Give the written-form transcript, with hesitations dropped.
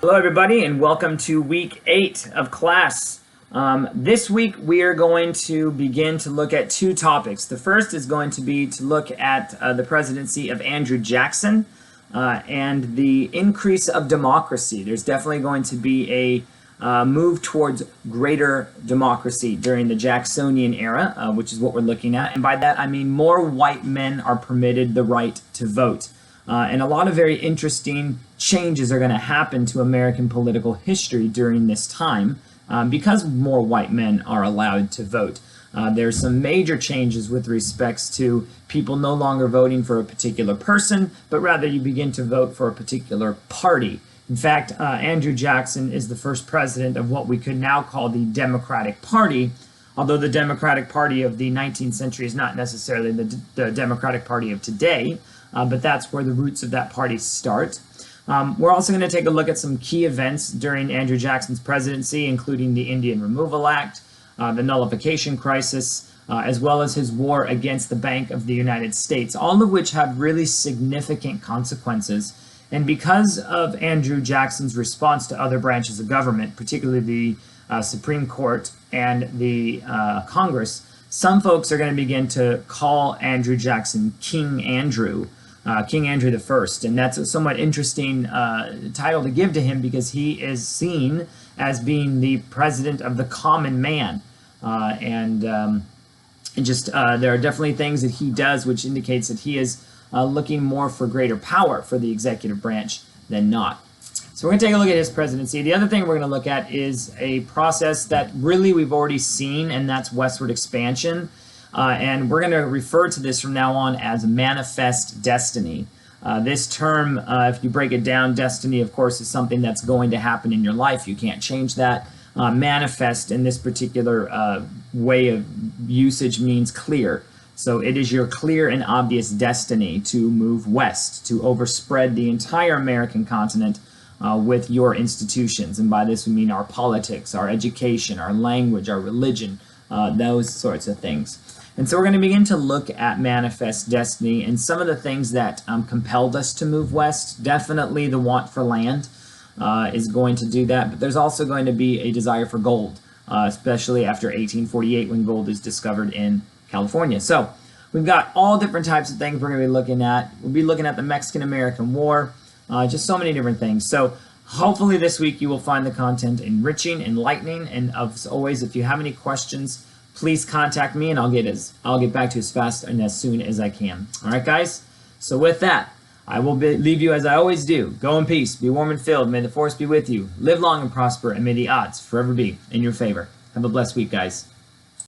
Hello, everybody, and welcome to week 8 of class. This week, we are going to begin to look at two topics. The first is going to be to look at the presidency of Andrew Jackson and the increase of democracy. There's definitely going to be a move towards greater democracy during the Jacksonian era, which is what we're looking at. And by that, I mean more white men are permitted the right to vote. And a lot of very interesting changes are going to happen to American political history during this time because more white men are allowed to vote. There's some major changes with respects to people no longer voting for a particular person, but rather you begin to vote for a particular party. In fact, Andrew Jackson is the first president of what we could now call the Democratic Party, although the Democratic Party of the 19th century is not necessarily the Democratic Party of today. But that's where the roots of that party start. We're also going to take a look at some key events during Andrew Jackson's presidency, including the Indian Removal Act, the Nullification Crisis, as well as his war against the Bank of the United States, all of which have really significant consequences. And because of Andrew Jackson's response to other branches of government, particularly the Supreme Court and the Congress, some folks are going to begin to call Andrew Jackson King Andrew. King Andrew I, and that's a somewhat interesting title to give to him because he is seen as being the president of the common man, and there are definitely things that he does which indicates that he is looking more for greater power for the executive branch than not. So we're going to take a look at his presidency. The other thing we're going to look at is a process that really we've already seen, and that's westward expansion. And we're going to refer to this from now on as manifest destiny. This term, if you break it down, destiny, of course, is something that's going to happen in your life. You can't change that. Manifest in this particular way of usage means clear. So it is your clear and obvious destiny to move west, to overspread the entire American continent with your institutions. And by this we mean our politics, our education, our language, our religion, those sorts of things. And so we're going to begin to look at manifest destiny and some of the things that compelled us to move west. Definitely the want for land is going to do that, but there's also going to be a desire for gold, especially after 1848 when gold is discovered in California. So we've got all different types of things we're going to be looking at. We'll be looking at the Mexican-American War, just so many different things. So hopefully this week you will find the content enriching, enlightening, and as always, if you have any questions, please contact me and I'll get back to you as fast and as soon as I can. All right, guys? So with that, I will leave you as I always do. Go in peace, be warm and filled. May the force be with you. Live long and prosper, and may the odds forever be in your favor. Have a blessed week, guys.